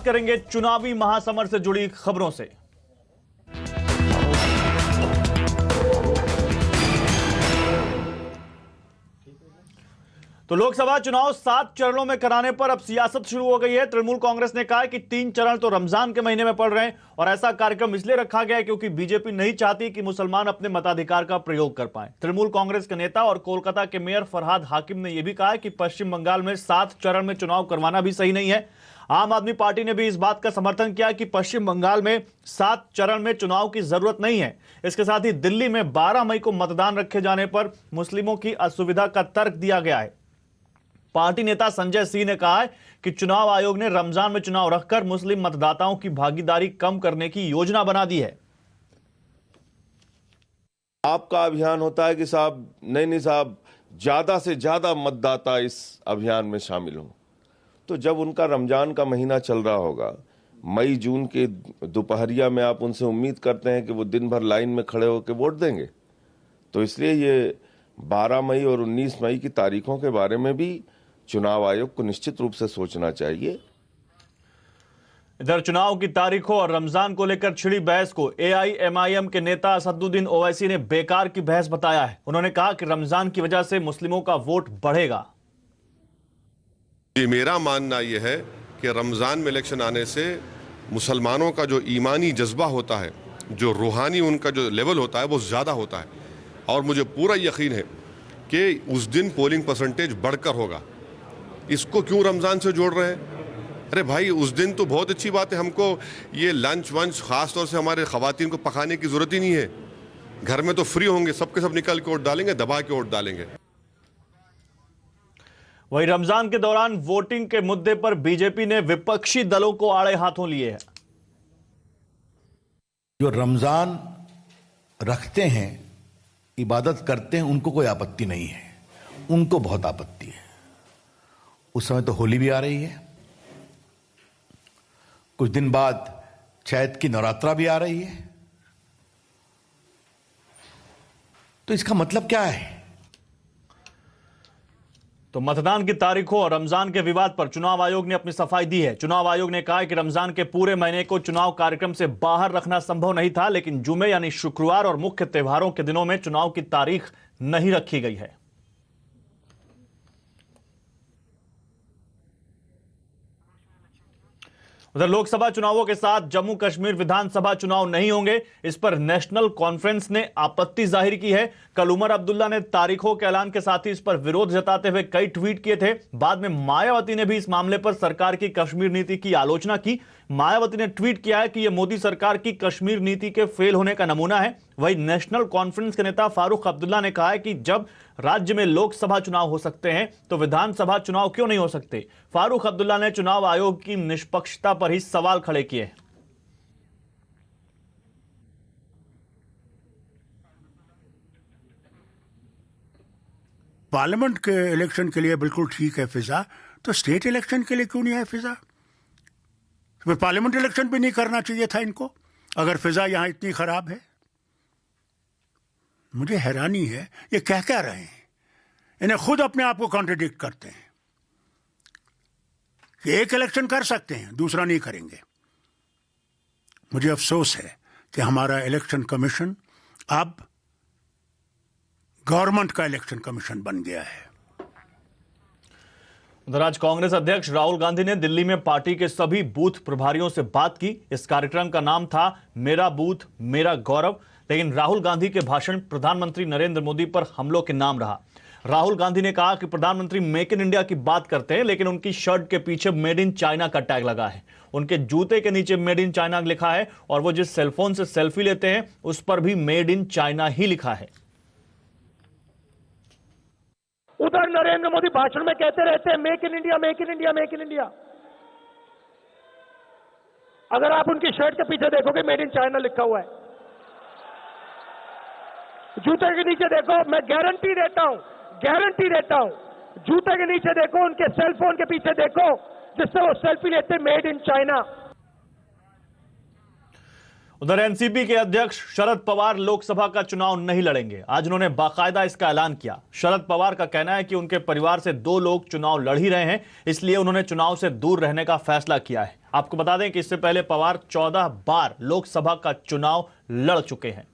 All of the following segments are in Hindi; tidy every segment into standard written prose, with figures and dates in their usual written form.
शुरुआत करेंगे चुनावी महासमर से जुड़ी खबरों से। तो लोकसभा चुनाव 7 चरणों में कराने पर अब सियासत शुरू हो गई है। तृणमूल कांग्रेस ने कहा है कि 3 चरण तो रमजान के महीने में पड़ रहे हैं और ऐसा कार्यक्रम इसलिए रखा गया है क्योंकि बीजेपी नहीं चाहती कि मुसलमान अपने मताधिकार का प्रयोग कर पाए। तृणमूल कांग्रेस के नेता और कोलकाता के मेयर फरहाद हाकिम ने यह भी कहा है कि पश्चिम बंगाल में 7 चरण में चुनाव करवाना भी सही नहीं है। आम आदमी पार्टी ने भी इस बात का समर्थन किया कि पश्चिम बंगाल में 7 चरण में चुनाव की जरूरत नहीं है। इसके साथ ही दिल्ली में 12 मई को मतदान रखे जाने पर मुस्लिमों की असुविधा का तर्क दिया गया है। पार्टी नेता संजय सिंह ने कहा है कि चुनाव आयोग ने रमजान में चुनाव रखकर मुस्लिम मतदाताओं की भागीदारी कम करने की योजना बना दी है। आपका अभियान होता है कि साहब नहीं साहब ज्यादा से ज्यादा मतदाता इस अभियान में शामिल हों। तो जब उनका रमजान का महीना चल रहा होगा, मई जून के दोपहरिया में आप उनसे उम्मीद करते हैं कि वो दिन भर लाइन में खड़े होकर वोट देंगे। तो इसलिए ये 12 मई और 19 मई की तारीखों के बारे में भी चुनाव आयोग को निश्चित रूप से सोचना चाहिए। इधर चुनाव की तारीखों और रमजान को लेकर छिड़ी बहस को एआईएमआईएम के नेता असदुद्दीन ओवैसी ने बेकार की बहस बताया है। उन्होंने कहा कि रमजान की वजह से मुस्लिमों का वोट बढ़ेगा। मेरा मानना यह है कि रमजान में इलेक्शन आने से मुसलमानों का जो ईमानी जज्बा होता है, जो रूहानी उनका जो लेवल होता है, वो ज्यादा होता है और मुझे पूरा यकीन है कि उस दिन पोलिंग परसेंटेज बढ़कर होगा। इसको क्यों रमजान से जोड़ रहे हैं? अरे भाई, उस दिन तो बहुत अच्छी बात है। हमको ये लंच वंच खास तौर से हमारे खवातीन को पकाने की जरूरत ही नहीं है। घर में तो फ्री होंगे, सबके सब निकल के वोट डालेंगे, दबा के वोट डालेंगे। वहीं रमजान के दौरान वोटिंग के मुद्दे पर बीजेपी ने विपक्षी दलों को आड़े हाथों लिए है। जो रमजान रखते हैं, इबादत करते हैं, उनको कोई आपत्ति नहीं है। उनको बहुत आपत्ति है। उस समय तो होली भी आ रही है, कुछ दिन बाद चैत की नवरात्रा भी आ रही है। तो इसका मतलब क्या है? तो मतदान की तारीखों और रमजान के विवाद पर चुनाव आयोग ने अपनी सफाई दी है। चुनाव आयोग ने कहा है कि रमजान के पूरे महीने को चुनाव कार्यक्रम से बाहर रखना संभव नहीं था, लेकिन जुमे यानी शुक्रवार और मुख्य त्योहारों के दिनों में चुनाव की तारीख नहीं रखी गई है। उधर लोकसभा चुनावों के साथ जम्मू कश्मीर विधानसभा चुनाव नहीं होंगे, इस पर नेशनल कॉन्फ्रेंस ने आपत्ति जाहिर की है। कल उमर अब्दुल्ला ने तारीखों के ऐलान के साथ ही इस पर विरोध जताते हुए कई ट्वीट किए थे। बाद में मायावती ने भी इस मामले पर सरकार की कश्मीर नीति की आलोचना की। मायावती ने ट्वीट किया है कि यह मोदी सरकार की कश्मीर नीति के फेल होने का नमूना है। वहीं नेशनल कॉन्फ्रेंस के नेता फारूक अब्दुल्ला ने कहा है कि जब राज्य में लोकसभा चुनाव हो सकते हैं तो विधानसभा चुनाव क्यों नहीं हो सकते। फारूक अब्दुल्ला ने चुनाव आयोग की निष्पक्षता पर ही सवाल खड़े किए। पार्लियामेंट के इलेक्शन के लिए बिल्कुल ठीक है फिजा, तो स्टेट इलेक्शन के लिए क्यों नहीं है फिजा? तो पार्लियामेंट इलेक्शन भी नहीं करना चाहिए था इनको, अगर फिजा यहां इतनी खराब है। मुझे हैरानी है, ये कह क्या रहे हैं? इन्हें खुद अपने आप को कॉन्ट्रडिक्ट करते हैं कि एक इलेक्शन कर सकते हैं, दूसरा नहीं करेंगे। मुझे अफसोस है कि हमारा इलेक्शन कमीशन अब गवर्नमेंट का इलेक्शन कमीशन बन गया है। उधर आज कांग्रेस अध्यक्ष राहुल गांधी ने दिल्ली में पार्टी के सभी बूथ प्रभारियों से बात की। इस कार्यक्रम का नाम था मेरा बूथ मेरा गौरव, लेकिन राहुल गांधी के भाषण प्रधानमंत्री नरेंद्र मोदी पर हमलों के नाम रहा। राहुल गांधी ने कहा कि प्रधानमंत्री मेक इन इंडिया की बात करते हैं, लेकिन उनकी शर्ट के पीछे मेड इन चाइना का टैग लगा है। उनके जूते के नीचे मेड इन चाइना लिखा है और वो जिस सेलफोन से सेल्फी लेते हैं उस पर भी मेड इन चाइना ही लिखा है। उधर नरेंद्र मोदी भाषण में कहते रहते हैं make in India, make in India, make in India. अगर आप उनकी शर्ट के पीछे देखोगे मेड इन चाइना लिखा हुआ है। जूते के नीचे देखो, मैं गारंटी देता हूं, जूते के नीचे देखो, उनके सेलफोन के पीछे देखो जिससे वो सेल्फी लेते मेड इन चाइना। उधर एनसीपी के अध्यक्ष शरद पवार लोकसभा का चुनाव नहीं लड़ेंगे। आज उन्होंने बाकायदा इसका ऐलान किया। शरद पवार का कहना है कि उनके परिवार से 2 लोग चुनाव लड़ ही रहे हैं, इसलिए उन्होंने चुनाव से दूर रहने का फैसला किया है। आपको बता दें कि इससे पहले पवार 14 बार लोकसभा का चुनाव लड़ चुके हैं।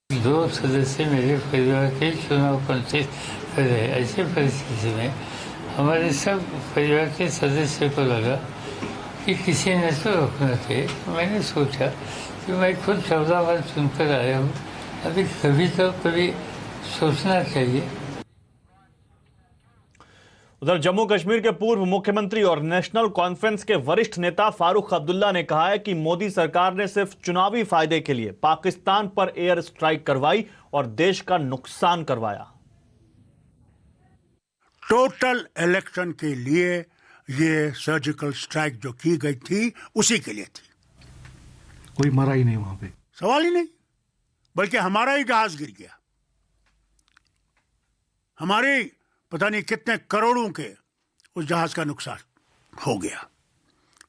2 सदस्य मेरे परिवार के चुनाव पंचित कर रहे। ऐसी परिस्थिति में हमारे सब परिवार के सदस्यों को लगा कि किसी ने तो रोकना चाहिए। मैंने सोचा कि मैं खुद 14 बार चुनकर आया हूँ, अभी कभी सोचना चाहिए। उधर जम्मू कश्मीर के पूर्व मुख्यमंत्री और नेशनल कॉन्फ्रेंस के वरिष्ठ नेता फारूक अब्दुल्ला ने कहा है कि मोदी सरकार ने सिर्फ चुनावी फायदे के लिए पाकिस्तान पर एयर स्ट्राइक करवाई और देश का नुकसान करवाया। टोटल इलेक्शन के लिए ये सर्जिकल स्ट्राइक जो की गई थी उसी के लिए थी। कोई मरा ही नहीं वहां पे, सवाल ही नहीं, बल्कि हमारा ही जहाज गिर गया। हमारे पता नहीं कितने करोड़ों के उस जहाज का नुकसान हो गया।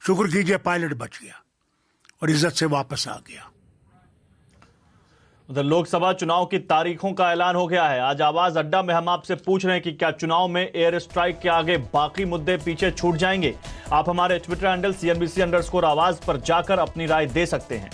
शुक्र कीजिए पायलट बच गया और इज्जत से वापस आ गया। उधर लोकसभा चुनाव की तारीखों का ऐलान हो गया है। आज आवाज अड्डा में हम आपसे पूछ रहे हैं कि क्या चुनाव में एयर स्ट्राइक के आगे बाकी मुद्दे पीछे छूट जाएंगे। आप हमारे ट्विटर हैंडल CNBC_आवाज पर जाकर अपनी राय दे सकते हैं।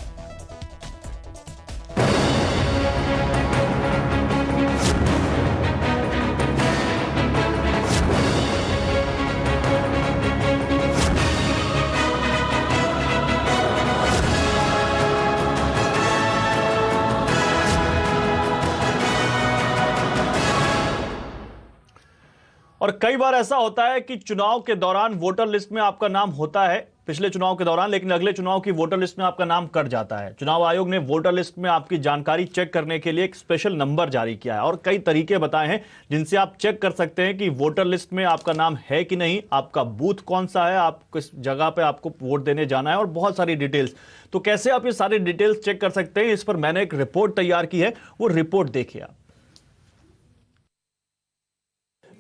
और कई बार ऐसा होता है कि चुनाव के दौरान वोटर लिस्ट में आपका नाम होता है पिछले चुनाव के दौरान, लेकिन अगले चुनाव की वोटर लिस्ट में आपका नाम कट जाता है। चुनाव आयोग ने वोटर लिस्ट में आपकी जानकारी चेक करने के लिए एक स्पेशल नंबर जारी किया है और कई तरीके बताए हैं जिनसे आप चेक कर सकते हैं कि वोटर लिस्ट में आपका नाम है कि नहीं, आपका बूथ कौन सा है, आप किस जगह पे आपको वोट देने जाना है और बहुत सारी डिटेल्स। तो कैसे आप ये सारी डिटेल्स चेक कर सकते हैं, इस पर मैंने एक रिपोर्ट तैयार की है, वो रिपोर्ट देखिए आप।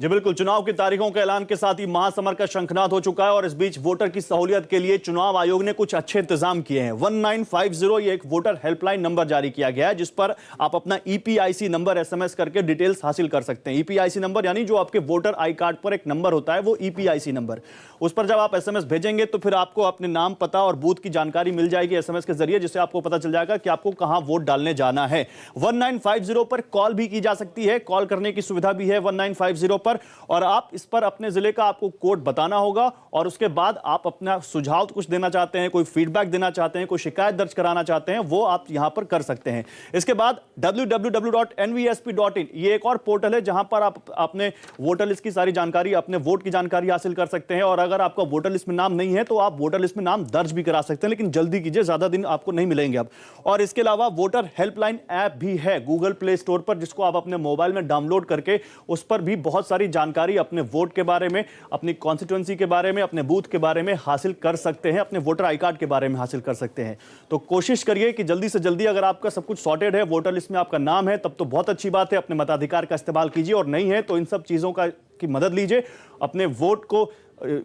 जी बिल्कुल, चुनाव की तारीखों के ऐलान के साथ ही महासमर का शंखनाद हो चुका है और इस बीच वोटर की सहूलियत के लिए चुनाव आयोग ने कुछ अच्छे इंतजाम किए हैं। 1950 ये एक वोटर हेल्पलाइन नंबर जारी किया गया है जिस पर आप अपना EPIC नंबर SMS करके डिटेल्स हासिल कर सकते हैं। EPIC नंबर यानी जो आपके वोटर आई कार्ड पर एक नंबर होता है वो EPIC नंबर। उस पर जब आप SMS भेजेंगे तो फिर आपको अपने नाम, पता और बूथ की जानकारी मिल जाएगी SMS के जरिए, जिससे आपको पता चल जाएगा कि आपको कहां वोट डालने जाना है। 1950 पर कॉल भी की जा सकती है, कॉल करने की सुविधा भी है 1950 पर, और आप इस पर अपने जिले का आपको कोड बताना होगा और उसके बाद आप अपना सुझाव कुछ देना चाहते हैं, कोई फीडबैक देना चाहते हैं, कोई शिकायत दर्ज कराना चाहते हैं, वो आप यहां पर कर सकते हैं। इसके बाद www.nvsp.in ये एक और पोर्टल है जहां पर आप अपने वोटर लिस्ट की सारी जानकारी, अपने वोट की जानकारी हासिल कर सकते हैं। और अगर आपका वोटर लिस्ट में नाम नहीं है तो आप वोटर लिस्ट में नाम दर्ज भी करा सकते हैं, लेकिन जल्दी कीजिए, ज्यादा दिन आपको नहीं मिलेंगे अब। और इसके अलावा वोटर हेल्पलाइन ऐप भी है गूगल प्ले स्टोर पर, जिसको आप अपने मोबाइल में डाउनलोड करके उस पर भी बहुत सारी जानकारी अपने वोट के बारे में, अपनी कॉन्स्टिट्यूएंसी के बारे में, अपने बूथ के बारे में हासिल कर सकते हैं, अपने वोटर आई कार्ड के बारे में हासिल कर सकते हैं। तो कोशिश करिए कि जल्दी से जल्दी, अगर आपका सब कुछ सॉर्टेड है, वोटर लिस्ट में आपका नाम है, तब तो बहुत अच्छी बात है, अपने मताधिकार का इस्तेमाल कीजिए, और नहीं है तो इन सब चीजों की मदद लीजिए, अपने वोट को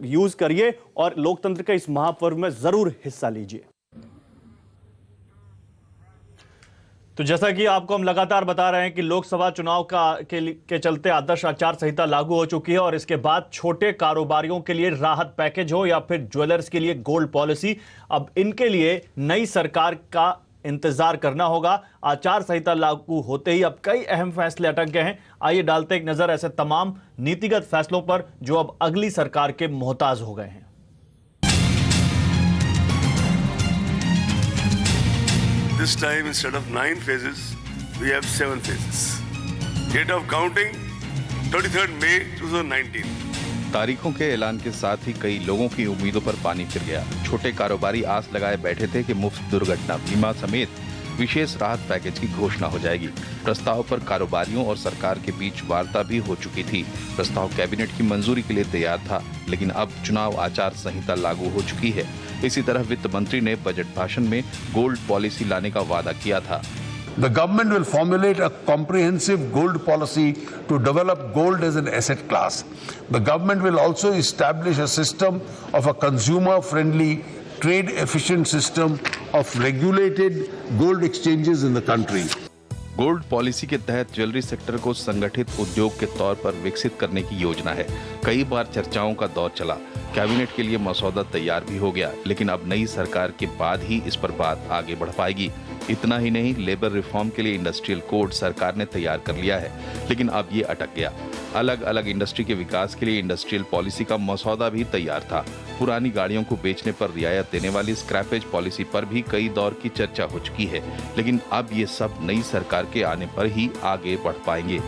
यूज करिए और लोकतंत्र के इस महापर्व में जरूर हिस्सा लीजिए। तो जैसा कि आपको हम लगातार बता रहे हैं कि लोकसभा चुनाव के चलते आदर्श आचार संहिता लागू हो चुकी है और इसके बाद छोटे कारोबारियों के लिए राहत पैकेज हो या फिर ज्वेलर्स के लिए गोल्ड पॉलिसी, अब इनके लिए नई सरकार का इंतजार करना होगा। आचार संहिता लागू होते ही अब कई अहम फैसले अटक गए हैं। आइए डालते एक नजर ऐसे तमाम नीतिगत फैसलों पर जो अब अगली सरकार के मोहताज हो गए हैं। This time, instead of 9 phases, we have 7 phases. Date of counting, 23rd May 2019. तारीखों के ऐलान के साथ ही कई लोगों की उम्मीदों पर पानी फिर गया। छोटे कारोबारी आस लगाए बैठे थे कि मुफ्त दुर्घटना बीमा समेत विशेष राहत पैकेज की घोषणा हो जाएगी। प्रस्ताव पर कारोबारियों और सरकार के बीच वार्ता भी हो चुकी थी। प्रस्ताव कैबिनेट की मंजूरी के लिए तैयार था, लेकिन अब चुनाव आचार संहिता लागू हो चुकी है। इसी तरह वित्त मंत्री ने बजट भाषण में गोल्ड पॉलिसी लाने का वादा किया था। The government will formulate a comprehensive gold policy to develop gold as an asset class. The government will also establish a system of a consumer-friendly, trade-efficient system of regulated gold exchanges in the country. Gold policy के तहत ज्वेलरी सेक्टर को संगठित उद्योग के तौर पर विकसित करने की योजना है। कई बार चर्चाओं का दौर चला, कैबिनेट के लिए मसौदा तैयार भी हो गया, लेकिन अब नई सरकार के बाद ही इस पर बात आगे बढ़ पाएगी। इतना ही नहीं, लेबर रिफॉर्म के लिए इंडस्ट्रियल कोड सरकार ने तैयार कर लिया है, लेकिन अब ये अटक गया। अलग अलग इंडस्ट्री के विकास के लिए इंडस्ट्रियल पॉलिसी का मसौदा भी तैयार था। पुरानी गाड़ियों को बेचने पर रियायत देने वाली स्क्रैपेज पॉलिसी पर भी कई दौर की चर्चा हो चुकी है, लेकिन अब ये सब नई सरकार के आने पर ही आगे बढ़ पाएंगे।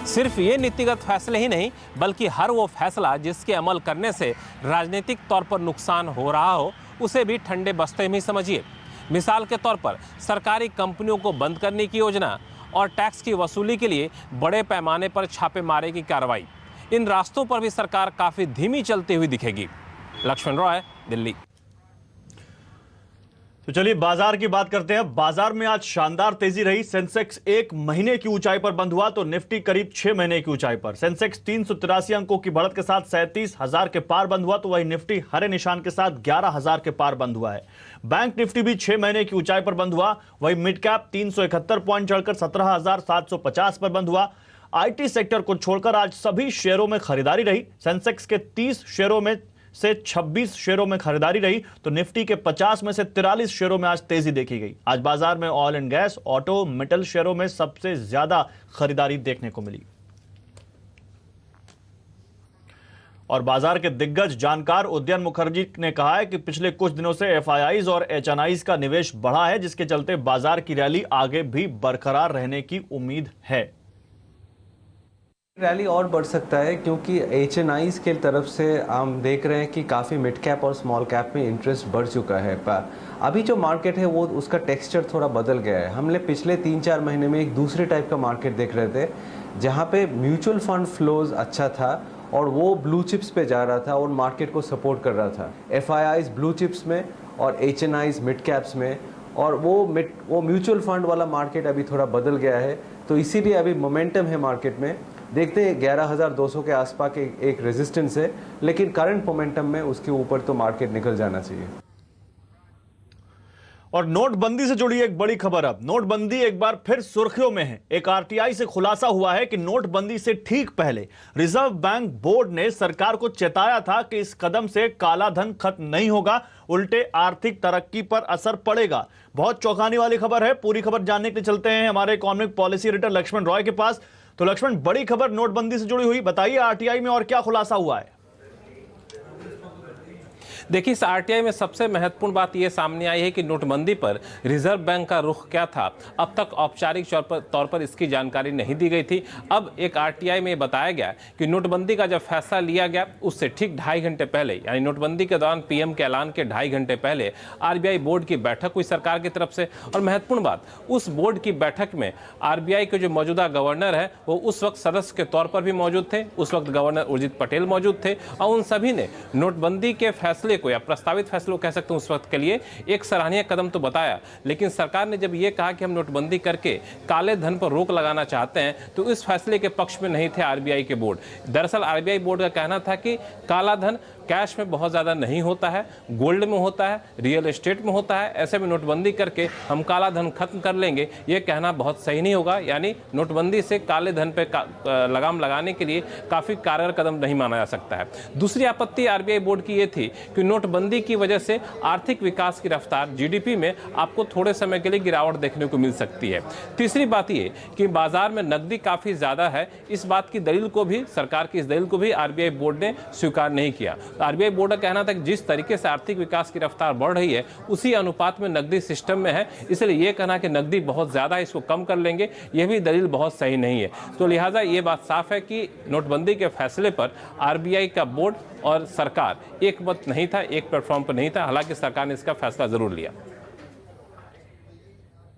सिर्फ ये नीतिगत फैसले ही नहीं, बल्कि हर वो फैसला जिसके अमल करने से राजनीतिक तौर पर नुकसान हो रहा हो, उसे भी ठंडे बस्ते में समझिए। मिसाल के तौर पर सरकारी कंपनियों को बंद करने की योजना और टैक्स की वसूली के लिए बड़े पैमाने पर छापेमारी की कार्रवाई, इन रास्तों पर भी सरकार काफी धीमी चलती हुई दिखेगी। लक्ष्मण रॉय, दिल्ली। तो चलिए बाजार की बात करते हैं। बाजार में आज शानदार तेजी रही। सेंसेक्स 1 महीने की ऊंचाई पर बंद हुआ तो निफ्टी करीब 6 महीने की ऊंचाई पर। सेंसेक्स 383 अंकों की बढ़त के साथ 37,000 के पार बंद हुआ, तो वही निफ्टी हरे निशान के साथ 11,000 के पार बंद हुआ है। बैंक निफ्टी भी 6 महीने की ऊंचाई पर बंद हुआ। वही मिड कैप 371 पॉइंट चढ़कर 17,750 पर बंद हुआ। आईटी सेक्टर को छोड़कर आज सभी शेयरों में खरीदारी रही। सेंसेक्स के 30 शेयरों में से 26 शेयरों में खरीदारी रही, तो निफ्टी के 50 में से 43 शेयरों में आज तेजी देखी गई। आज बाजार में oil and gas, auto, metal शेयरों में सबसे ज्यादा खरीदारी देखने को मिली। और बाजार के दिग्गज जानकार उदयन मुखर्जी ने कहा है कि पिछले कुछ दिनों से एफआईआईज और एचएनआईज का निवेश बढ़ा है, जिसके चलते बाजार की रैली आगे भी बरकरार रहने की उम्मीद है। रैली और बढ़ सकता है क्योंकि एचएनआईज के तरफ से हम देख रहे हैं कि काफ़ी मिड कैप और स्मॉल कैप में इंटरेस्ट बढ़ चुका है। पर अभी जो मार्केट है वो उसका टेक्सचर थोड़ा बदल गया है। हमने पिछले 3-4 महीने में एक दूसरे टाइप का मार्केट देख रहे थे, जहाँ पे म्यूचुअल फंड फ्लोज अच्छा था और वो ब्लू चिप्स पे जा रहा था और मार्केट को सपोर्ट कर रहा था। एफआईआईज ब्लू चिप्स में और एचएनआईज मिड कैप्स में, और वो म्यूचुअल फंड वाला मार्केट अभी थोड़ा बदल गया है। तो इसीलिए अभी मोमेंटम है मार्केट में। देखते हैं 11,200 के आसपास एक रेजिस्टेंस है, लेकिन करंट मोमेंटम में उसके ऊपर तो मार्केट निकल जाना चाहिए। और नोटबंदी से जुड़ी एक बड़ी खबर। अब नोटबंदी एक बार फिर सुर्खियों में है। एक आरटीआई से खुलासा हुआ है कि नोटबंदी से ठीक पहले रिजर्व बैंक बोर्ड ने सरकार को चेताया था कि इस कदम से काला धन खत्म नहीं होगा, उल्टे आर्थिक तरक्की पर असर पड़ेगा। बहुत चौंकाने वाली खबर है। पूरी खबर जानने के लिए चलते हैं हमारे economic policy editor Lakshman Roy के पास। तो लक्ष्मण, बड़ी खबर नोटबंदी से जुड़ी हुई, बताइए आरटीआई में और क्या खुलासा हुआ है? देखिए, इस आरटीआई में सबसे महत्वपूर्ण बात यह सामने आई है कि नोटबंदी पर रिजर्व बैंक का रुख क्या था। अब तक औपचारिक तौर पर इसकी जानकारी नहीं दी गई थी। अब एक आरटीआई में बताया गया कि नोटबंदी का जब फैसला लिया गया उससे ठीक 2.5 घंटे पहले, यानी नोटबंदी के दौरान पीएम के ऐलान के 2.5 घंटे पहले आरबीआई बोर्ड की बैठक हुई सरकार की तरफ से। और महत्वपूर्ण बात, उस बोर्ड की बैठक में आरबीआई के जो मौजूदा गवर्नर है वो उस वक्त सदस्य के तौर पर भी मौजूद थे। उस वक्त गवर्नर उर्जित पटेल मौजूद थे और उन सभी ने नोटबंदी के फैसले को, या प्रस्तावित फैसले को कह सकते हैं, उस वक्त के लिए एक सराहनीय कदम तो बताया। लेकिन सरकार ने जब यह कहा कि हम नोटबंदी करके काले धन पर रोक लगाना चाहते हैं, तो इस फैसले के पक्ष में नहीं थे आरबीआई के बोर्ड। दरअसल आरबीआई बोर्ड का कहना था कि काला धन कैश में बहुत ज़्यादा नहीं होता है, गोल्ड में होता है, रियल एस्टेट में होता है। ऐसे में नोटबंदी करके हम काला धन खत्म कर लेंगे, ये कहना बहुत सही नहीं होगा। यानी नोटबंदी से काले धन पे लगाम लगाने के लिए काफ़ी कारगर कदम नहीं माना जा सकता है। दूसरी आपत्ति आरबीआई बोर्ड की ये थी कि नोटबंदी की वजह से आर्थिक विकास की रफ्तार, जीडीपी में आपको थोड़े समय के लिए गिरावट देखने को मिल सकती है। तीसरी बात ये कि बाजार में नकदी काफ़ी ज़्यादा है। इस बात की दलील को भी, सरकार की इस दलील को भी आरबीआई बोर्ड ने स्वीकार नहीं किया। आरबीआई बोर्ड का कहना था कि जिस तरीके से आर्थिक विकास की रफ्तार बढ़ रही है उसी अनुपात में नकदी सिस्टम में है, इसलिए यह कहना कि नकदी बहुत ज्यादा है, इसको कम कर लेंगे, यह भी दलील बहुत सही नहीं है। तो लिहाजा यह बात साफ है कि नोटबंदी के फैसले पर आरबीआई का बोर्ड और सरकार एक मत नहीं था, एक प्लेटफॉर्म पर नहीं था। हालांकि सरकार ने इसका फैसला जरूर लिया।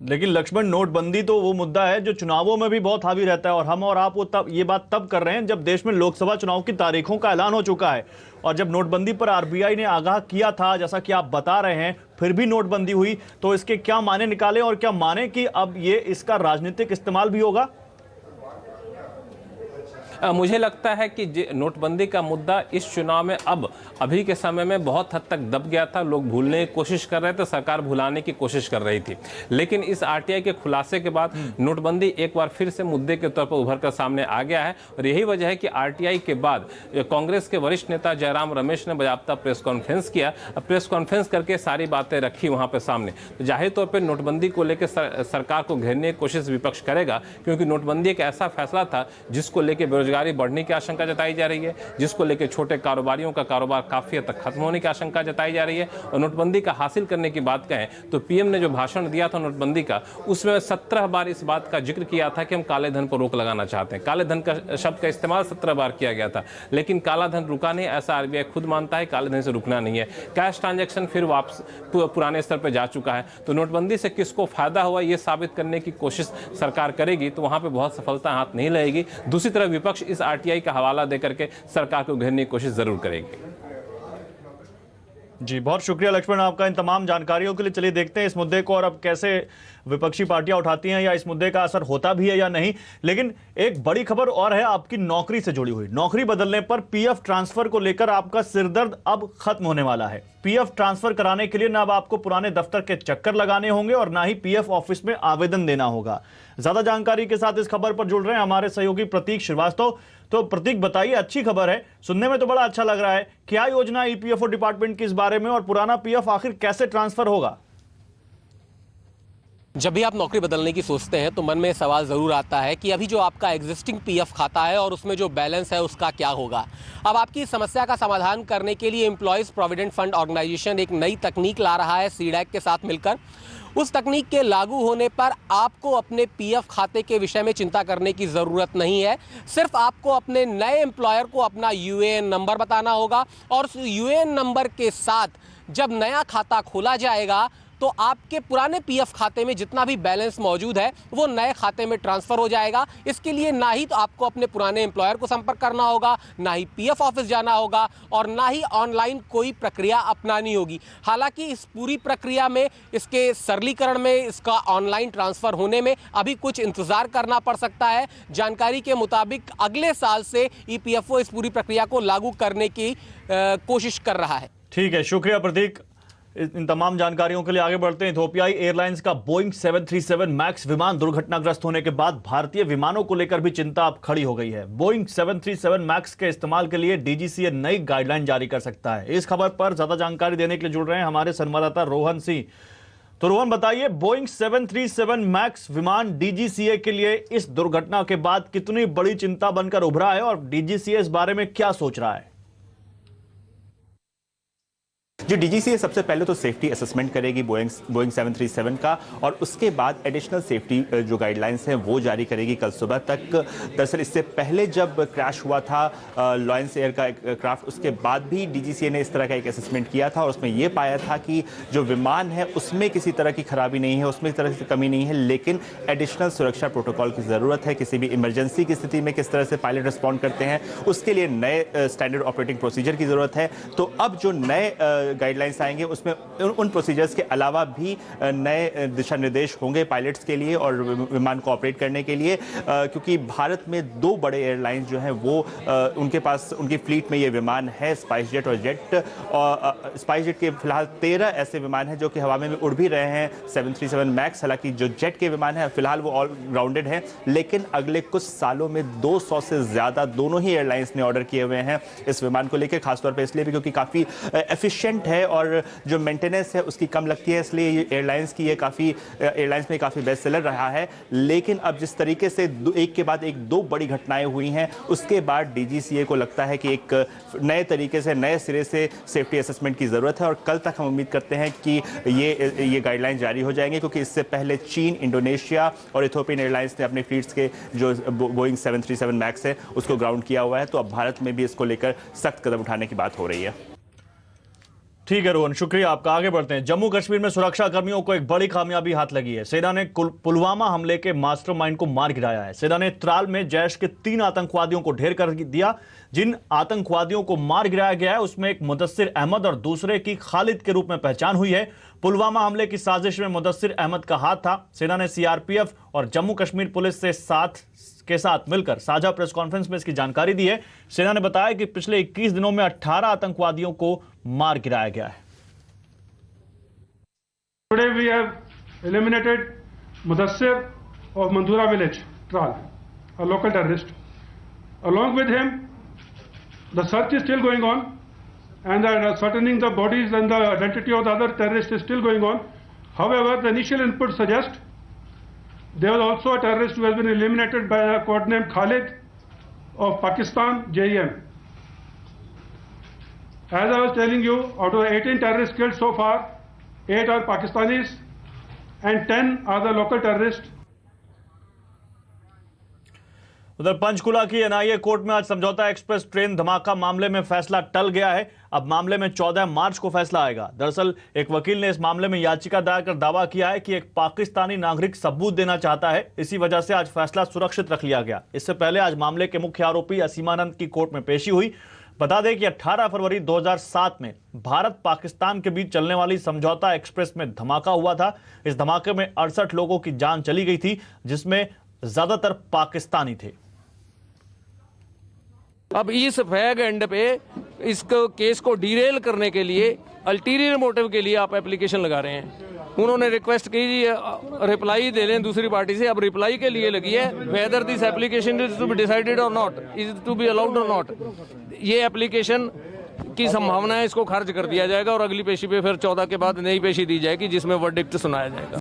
लेकिन लक्ष्मण, नोटबंदी तो वो मुद्दा है जो चुनावों में भी बहुत हावी रहता है, और हम और आप ये बात तब कर रहे हैं जब देश में लोकसभा चुनाव की तारीखों का ऐलान हो चुका है। और जब नोटबंदी पर आरबीआई ने आगाह किया था, जैसा कि आप बता रहे हैं, फिर भी नोटबंदी हुई, तो इसके क्या माने निकाले और क्या माने कि अब ये इसका राजनीतिक इस्तेमाल भी होगा? मुझे लगता है कि नोटबंदी का मुद्दा इस चुनाव में अभी के समय में बहुत हद तक दब गया था। लोग भूलने की कोशिश कर रहे थे, सरकार भुलाने की कोशिश कर रही थी। लेकिन इस आरटीआई के खुलासे के बाद नोटबंदी एक बार फिर से मुद्दे के तौर पर उभर कर सामने आ गया है और यही वजह है कि आरटीआई के बाद कांग्रेस के वरिष्ठ नेता जयराम रमेश ने बाकायदा प्रेस कॉन्फ्रेंस किया। प्रेस कॉन्फ्रेंस करके सारी बातें रखी वहां पर सामने। तो जाहिर तौर पर नोटबंदी को लेकर सरकार को घेरने की कोशिश विपक्ष करेगा, क्योंकि नोटबंदी एक ऐसा फैसला था जिसको लेकर बेरोजगारी बढ़ने की आशंका जताई जा रही है, जिसको लेकर छोटे कारोबारियों का कारोबार काफी हद तक खत्म होने की आशंका जताई जा रही है। और नोटबंदी का हासिल करने की बात कहें तो पीएम ने जो भाषण दिया था नोटबंदी का, उसमें 17 बार इस बात का जिक्र किया था कि हम काले धन पर रोक लगाना चाहते हैं। काले धन का शब्द का इस्तेमाल 17 बार किया गया था, लेकिन काला धन रुका नहीं, ऐसा आरबीआई खुद मानता है। काले धन से रुकना नहीं है। कैश ट्रांजैक्शन फिर वापस पुराने स्तर पर जा चुका है। तो नोटबंदी से किसको फायदा हुआ ये साबित करने की कोशिश सरकार करेगी तो वहां पे बहुत सफलता हाथ नहीं लगेगी। दूसरी तरफ विपक्ष इस आरटीआई का हवाला देकर के सरकार को घेरने की कोशिश जरूर करेगी। जी, बहुत शुक्रिया लक्ष्मण आपका इन तमाम जानकारियों के लिए। चलिए देखते हैं इस मुद्दे को और अब कैसे विपक्षी पार्टियां उठाती हैं, या इस मुद्दे का असर होता भी है या नहीं। लेकिन एक बड़ी खबर और है आपकी नौकरी से जुड़ी हुई। नौकरी बदलने पर पीएफ ट्रांसफर को लेकर आपका सिरदर्द अब खत्म होने वाला है। पीएफ ट्रांसफर कराने के लिए ना अब आपको पुराने दफ्तर के चक्कर लगाने होंगे और ना ही पीएफ ऑफिस में आवेदन देना होगा। ज्यादा जानकारी के साथ इस खबर पर जुड़ रहे हैं हमारे सहयोगी प्रतीक श्रीवास्तव। तो प्रतीक बताइए, अच्छी खबर है, सुनने में तो बड़ा अच्छा लग रहा है। क्या योजना ईपीएफओ डिपार्टमेंट की इस बारे में, और पुराना पीएफ आखिर कैसे ट्रांसफर होगा? जब भी आप नौकरी बदलने की सोचते हैं तो मन में सवाल ज़रूर आता है कि अभी जो आपका एग्जिस्टिंग पीएफ खाता है और उसमें जो बैलेंस है उसका क्या होगा। अब आपकी समस्या का समाधान करने के लिए एम्प्लॉयज़ प्रोविडेंट फंड ऑर्गेनाइजेशन एक नई तकनीक ला रहा है सीडैक के साथ मिलकर। उस तकनीक के लागू होने पर आपको अपने पीएफ खाते के विषय में चिंता करने की ज़रूरत नहीं है। सिर्फ आपको अपने नए एम्प्लॉयर को अपना यूएएन नंबर बताना होगा और उस यूएएन नंबर के साथ जब नया खाता खोला जाएगा तो आपके पुराने पीएफ खाते में जितना भी बैलेंस मौजूद है वो नए खाते में ट्रांसफर हो जाएगा। इसके लिए ना ही तो आपको अपने पुराने एम्प्लॉयर को संपर्क करना होगा, ना ही पीएफ ऑफिस जाना होगा और ना ही ऑनलाइन कोई प्रक्रिया अपनानी होगी। हालांकि इस पूरी प्रक्रिया में, इसके सरलीकरण में, इसका ऑनलाइन ट्रांसफर होने में अभी कुछ इंतजार करना पड़ सकता है। जानकारी के मुताबिक अगले साल से ईपीएफओ इस पूरी प्रक्रिया को लागू करने की कोशिश कर रहा है। ठीक है, शुक्रिया प्रतीक। इन तमाम जानकारियों के लिए आगे बढ़ते हैं। इथियोपियाई एयरलाइंस का बोइंग 737 मैक्स विमान दुर्घटनाग्रस्त होने के बाद भारतीय विमानों को लेकर भी चिंता अब खड़ी हो गई है। बोइंग 737 मैक्स के इस्तेमाल के लिए डीजीसीए नई गाइडलाइन जारी कर सकता है। इस खबर पर ज्यादा जानकारी देने के लिए जुड़ रहे हैं हमारे संवाददाता रोहन सिंह। तो रोहन बताइए, बोइंग 737 मैक्स विमान डीजीसीए के लिए इस दुर्घटना के बाद कितनी बड़ी चिंता बनकर उभरा है और डीजीसीए इस बारे में क्या सोच रहा है? जो डीजीसीए सबसे पहले तो सेफ्टी असेसमेंट करेगी बोइंग 737 का, और उसके बाद एडिशनल सेफ्टी जो गाइडलाइंस हैं वो जारी करेगी कल सुबह तक। दरअसल इससे पहले जब क्रैश हुआ था लॉयंस एयर का एयरक्राफ्ट, उसके बाद भी डीजीसीए ने इस तरह का एक असेसमेंट किया था और उसमें ये पाया था कि जो विमान है उसमें किसी तरह की खराबी नहीं है, उसमें तरह की कमी नहीं है, लेकिन एडिशनल सुरक्षा प्रोटोकॉल की ज़रूरत है। किसी भी इमरजेंसी की स्थिति में किस तरह से पायलट रिस्पॉन्ड करते हैं उसके लिए नए स्टैंडर्ड ऑपरेटिंग प्रोसीजर की ज़रूरत है। तो अब जो नए गाइडलाइंस आएंगे उसमें उन प्रोसीजर्स के अलावा भी नए दिशा निर्देश होंगे पायलट्स के लिए और विमान को ऑपरेट करने के लिए, क्योंकि भारत में दो बड़े एयरलाइंस जो हैं वो उनके पास, उनकी फ्लीट में ये विमान है, स्पाइस जेट और जेट। और स्पाइस जेट के फिलहाल 13 ऐसे विमान हैं जो कि हवा में उड़ भी रहे हैं 737 मैक्स। हालांकि जो जेट के विमान हैं फिलहाल वो ऑल राउंडेड हैं, लेकिन अगले कुछ सालों में 200 से ज़्यादा दोनों ही एयरलाइंस ने ऑर्डर किए हुए हैं इस विमान को लेकर, खासतौर पर इसलिए भी क्योंकि काफ़ी एफिशिएंट है और जो मेंटेनेंस है उसकी कम लगती है, इसलिए एयरलाइंस की ये एयरलाइंस में काफ़ी बेस्ट सेलर रहा है। लेकिन अब जिस तरीके से एक के बाद एक दो बड़ी घटनाएं हुई हैं, उसके बाद डीजीसीए को लगता है कि एक नए तरीके से, नए सिरे से सेफ्टी असेसमेंट की ज़रूरत है और कल तक हम उम्मीद करते हैं कि ये गाइडलाइन जारी हो जाएंगे, क्योंकि इससे पहले चीन, इंडोनेशिया और इथियोपियन एयरलाइंस ने अपने फ्लीट्स के जो बोइंग 737 मैक्स है उसको ग्राउंड किया हुआ है। तो अब भारत में भी इसको लेकर सख्त कदम उठाने की बात हो रही है। ठीक है रोहन, शुक्रिया आपका। आगे बढ़ते हैं। जम्मू कश्मीर में सुरक्षा कर्मियों को एक बड़ी कामयाबी हाथ लगी है। सेना ने पुलवामा हमले के मास्टरमाइंड को मार गिराया है। सेना ने त्राल में जैश के 3 आतंकवादियों को ढेर कर दिया। जिन आतंकवादियों को मार गिराया गया है उसमें एक मुदस्सिर अहमद और दूसरे की खालिद के रूप में पहचान हुई है। पुलवामा हमले की साजिश में मुदस्सिर अहमद का हाथ था। सेना ने सीआरपीएफ और जम्मू कश्मीर पुलिस के साथ मिलकर साझा प्रेस कॉन्फ्रेंस में इसकी जानकारी दी है। सेना ने बताया कि पिछले 21 दिनों में 18 आतंकवादियों को मार गिराया गया है। Today we have eliminated Mudassir of Mandura village, Tral, a local terrorist. Along with him, the search is still going on, and ascertaining the bodies and the identity of the other terrorists is still going on. However, the initial input suggests there was also a terrorist who has been eliminated by a codenamed Khalid of Pakistan, JEM. As I was telling you, out of the 18 terrorists killed so far, 8 are Pakistanis and 10 are the local terrorists. उधर पंचकुला की एनआईए कोर्ट में आज समझौता एक्सप्रेस ट्रेन धमाका मामले में फैसला टल गया है। अब मामले में 14 मार्च को फैसला आएगा। दरअसल एक वकील ने इस मामले में याचिका दायर कर दावा किया है कि एक पाकिस्तानी नागरिक सबूत देना चाहता है। इसी वजह से आज फैसला सुरक्षित रख लिया गया। इससे पहले आज मामले के मुख्य आरोपी असीमानंद की कोर्ट में पेशी हुई। बता दें कि 18 फरवरी 2007 में भारत पाकिस्तान के बीच चलने वाली समझौता एक्सप्रेस में धमाका हुआ था। इस धमाके में 68 लोगों की जान चली गई थी, जिसमें ज्यादातर पाकिस्तानी थे। अब इस फैग एंड पे इसको केस को डिरेल करने के लिए अल्टीरियर मोटिव के लिए आप एप्लीकेशन लगा रहे हैं। उन्होंने रिक्वेस्ट की रिप्लाई दे लें दूसरी पार्टी से। अब रिप्लाई के लिए लगी है whether this application is to be decided और not, is to be allowed और नॉट। ये एप्लीकेशन की संभावना है इसको खारिज कर दिया जाएगा और अगली पेशी पे फिर 14 के बाद नई पेशी दी जाएगी जिसमें वर्डिक्ट सुनाया जाएगा।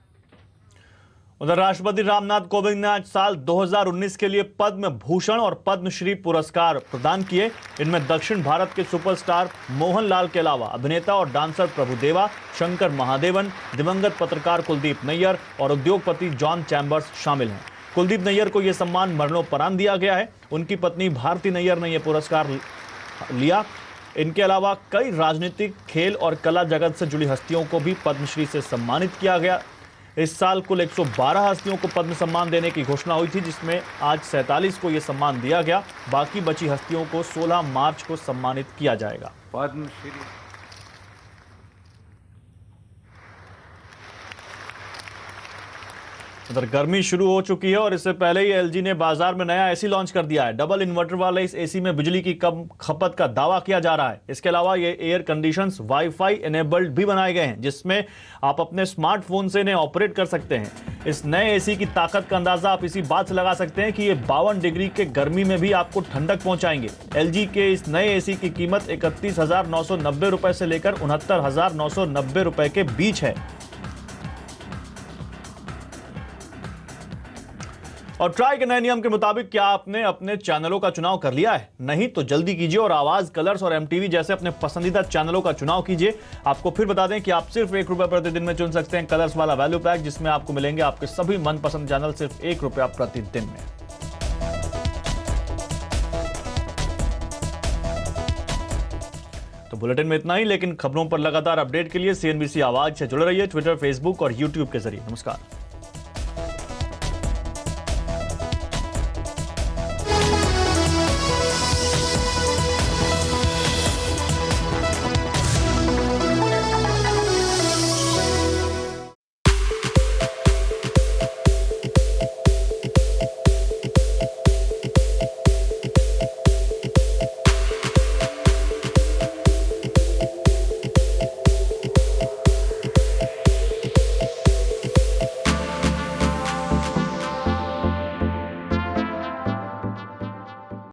उधर राष्ट्रपति रामनाथ कोविंद ने आज साल 2019 के लिए पद्म भूषण और पद्मश्री पुरस्कार प्रदान किए। इनमें दक्षिण भारत के सुपरस्टार मोहनलाल के अलावा अभिनेता और डांसर प्रभुदेवा, शंकर महादेवन, दिवंगत पत्रकार कुलदीप नैयर और उद्योगपति जॉन चैम्बर्स शामिल हैं। कुलदीप नैयर को यह सम्मान मरणोपरांत दिया गया है। उनकी पत्नी भारती नैयर ने यह पुरस्कार लिया। इनके अलावा कई राजनीतिक, खेल और कला जगत से जुड़ी हस्तियों को भी पद्मश्री से सम्मानित किया गया। इस साल कुल 112 हस्तियों को पद्म सम्मान देने की घोषणा हुई थी, जिसमें आज 47 को यह सम्मान दिया गया। बाकी बची हस्तियों को 16 मार्च को सम्मानित किया जाएगा। पद्मश्री उधर गर्मी शुरू हो चुकी है और इससे पहले ही एलजी ने बाजार में नया एसी लॉन्च कर दिया है। डबल इन्वर्टर वाले इस एसी में बिजली की कम खपत का दावा किया जा रहा है। इसके अलावा ये एयर कंडीशंस वाईफाई एनेबल्ड भी बनाए गए हैं, जिसमें आप अपने स्मार्टफोन से इन्हें ऑपरेट कर सकते हैं। इस नए एसी की ताकत का अंदाजा आप इसी बात से लगा सकते हैं कि ये 52 डिग्री के गर्मी में भी आपको ठंडक पहुंचाएंगे। एलजी के इस नए एसी की कीमत 31,990 रुपए से लेकर 69,990 रुपए के बीच है। और ट्राई के नए नियम के मुताबिक क्या आपने अपने चैनलों का चुनाव कर लिया है? नहीं तो जल्दी कीजिए और आवाज, कलर्स और एमटीवी जैसे अपने पसंदीदा चैनलों का चुनाव कीजिए। आपको फिर बता दें कि आप सिर्फ ₹1 प्रतिदिन में चुन सकते हैं कलर्स वाला वैल्यू पैक, जिसमें आपको मिलेंगे आपके सभी मनपसंद चैनल सिर्फ ₹1 प्रतिदिन में। तो बुलेटिन में इतना ही, लेकिन खबरों पर लगातार अपडेट के लिए CNBC आवाज से जुड़े रहिए ट्विटर, फेसबुक और यूट्यूब के जरिए। नमस्कार।